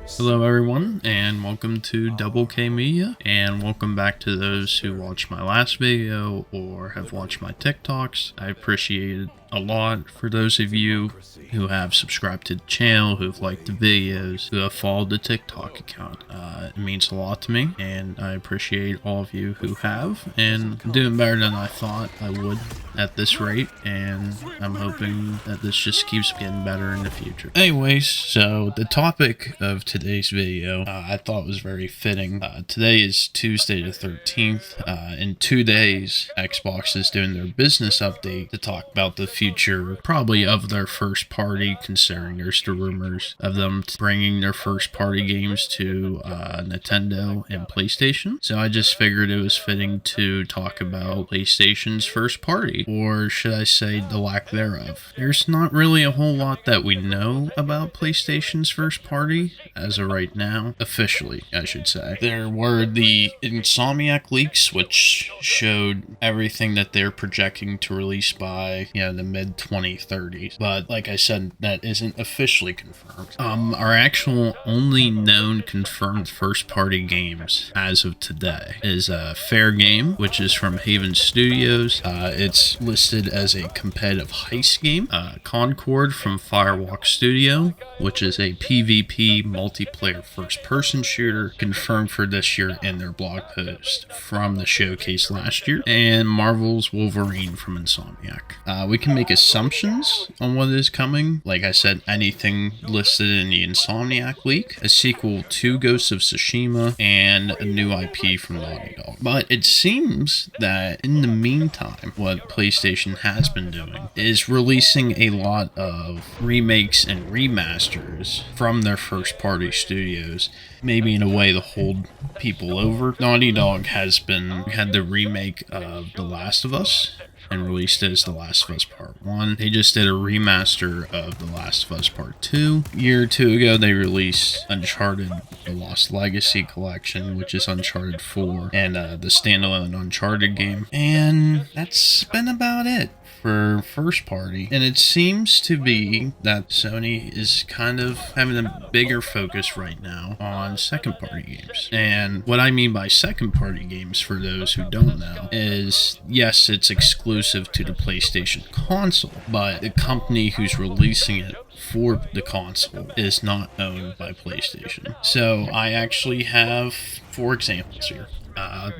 Hello, everyone, and welcome to Double K Media, and welcome back to those who watched my last video or have watched my TikToks. I appreciate it a lot. For those of you who have subscribed to the channel, who have liked the videos, who have followed the TikTok account, it means a lot to me, and I appreciate all of you who have, and I'm doing better than I thought I would at this rate, and I'm hoping that this just keeps getting better in the future. Anyways, so the topic of today's video I thought was very fitting. Today is Tuesday the 13th. In 2 days, Xbox is doing their business update to talk about the future, probably of their first party, considering there's the rumors of them bringing their first party games to Nintendo and PlayStation. So I just figured it was fitting to talk about PlayStation's first party, or should I say the lack thereof. There's not really a whole lot that we know about PlayStation's first party as of right now, officially I should say. There were the Insomniac leaks, which showed everything that they're projecting to release by the mid 2030s, but like I said, that isn't officially confirmed. Our actual only known confirmed first party games as of today is Fair Game, which is from Haven Studios. It's listed as a competitive heist game. Concord from Firewalk Studio, which is a PvP multiplayer first-person shooter, confirmed for this year in their blog post from the showcase last year. And Marvel's Wolverine from Insomniac. We can make assumptions on what is coming. Like I said, anything listed in the Insomniac leak, a sequel to Ghost of Tsushima, and a new IP from Naughty Dog. But it seems that in the meantime, what PlayStation has been doing is releasing a lot of remakes and remasters from their first party studios, maybe in a way to hold people over. Naughty Dog had the remake of The Last of Us and released it as The Last of Us Part 1. They just did a remaster of The Last of Us Part 2. A year or two ago, they released Uncharted The Lost Legacy Collection, which is Uncharted 4, and the standalone Uncharted game. And that's been about it for first party. And it seems to be that Sony is kind of having a bigger focus right now on second party games. And what I mean by second party games, for those who don't know, is yes, it's exclusive to the PlayStation console, but the company who's releasing it for the console is not owned by PlayStation. So I actually have 4 examples here.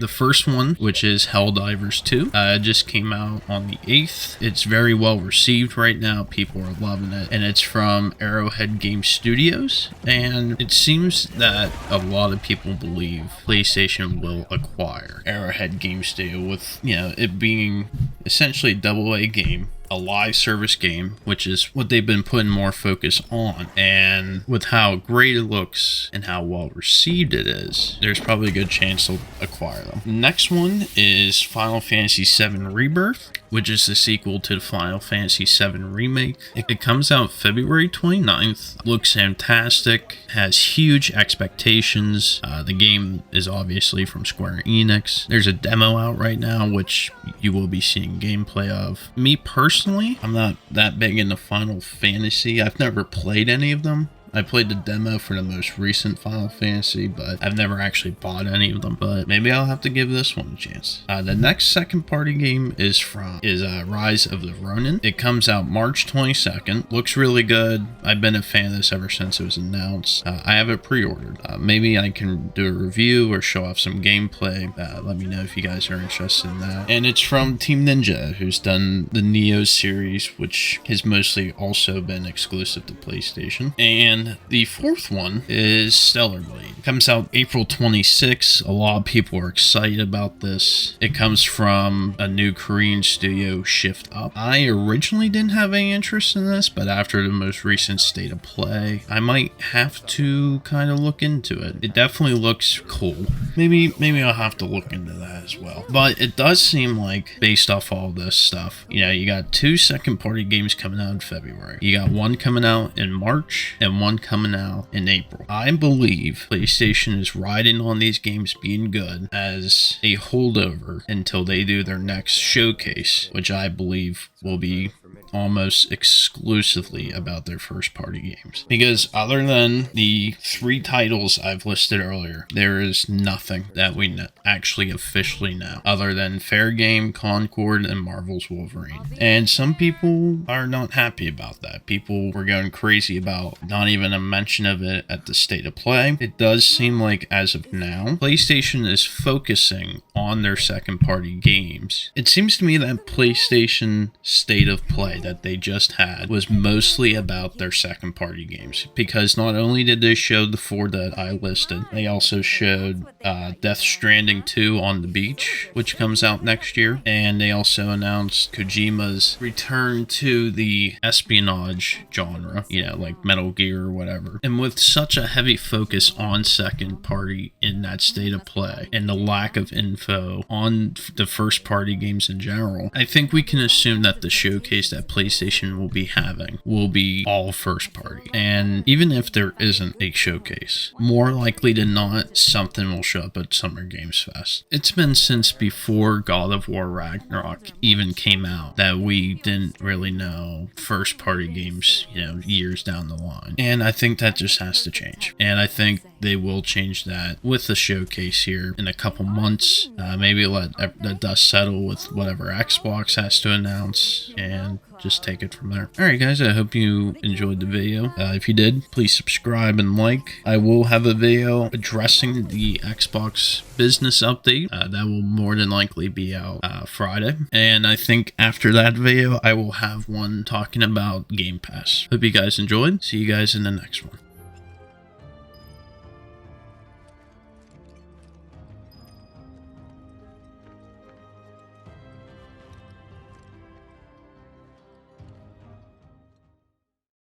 The first one, which is Helldivers 2, just came out on the 8th. It's very well received right now. People are loving it. And it's from Arrowhead Game Studios. And it seems that a lot of people believe PlayStation will acquire Arrowhead Game Studio, with, it being essentially a AA game, a live service game, which is what they've been putting more focus on. And with how great it looks and how well received it is, there's probably a good chance they'll acquire them. The next one is Final Fantasy VII Rebirth, which is the sequel to the Final Fantasy VII Remake. It comes out February 29th. Looks fantastic, has huge expectations. The game is obviously from Square Enix. There's a demo out right now, which you will be seeing gameplay of. Me personally, I'm not that big into Final Fantasy. I've never played any of them. I played the demo for the most recent Final Fantasy, but I've never actually bought any of them. But maybe I'll have to give this one a chance. The next second party game is Rise of the Ronin. It comes out March 22nd. Looks really good. I've been a fan of this ever since it was announced. I have it pre-ordered. Maybe I can do a review or show off some gameplay. Let me know if you guys are interested in that. And it's from Team Ninja, who's done the Neo series, which has mostly also been exclusive to PlayStation. And the fourth one is Stellar Blade. It comes out April 26th. A lot of people are excited about this. It comes from a new Korean studio, Shift Up. I originally didn't have any interest in this, but after the most recent state of play, I might have to kind of look into it. It definitely looks cool. Maybe I'll have to look into that as well. But it does seem like, based off all this stuff, you got 2 second party games coming out in February. You got one coming out in March and one coming out in April. I believe PlayStation is riding on these games being good as a holdover until they do their next showcase, which I believe will be almost exclusively about their first party games. Because other than the 3 titles I've listed earlier, there is nothing that we actually officially know other than Fair Game, Concord, and Marvel's Wolverine. And some people are not happy about that. People were going crazy about not even a mention of it at the State of Play. It does seem like as of now, PlayStation is focusing on their second party games. It seems to me that PlayStation State of Play that they just had was mostly about their second party games, because not only did they show the 4 that I listed, they also showed Death Stranding 2 on the Beach, which comes out next year, and they also announced Kojima's return to the espionage genre, like Metal Gear or whatever. And with such a heavy focus on second party in that State of Play and the lack of info on the first party games in general, I think we can assume that the showcase that PlayStation will be having will be all first party. And even if there isn't a showcase, more likely than not, something will show up at Summer Games Fest. It's been since before God of War Ragnarok even came out that we didn't really know first party games, years down the line. And I think that just has to change. And I think they will change that with the showcase here in a couple months. Maybe let the dust settle with whatever Xbox has to announce and just take it from there. Alright guys, I hope you enjoyed the video. If you did, please subscribe and like. I will have a video addressing the Xbox business update. That will more than likely be out Friday. And I think after that video, I will have one talking about Game Pass. Hope you guys enjoyed. See you guys in the next one.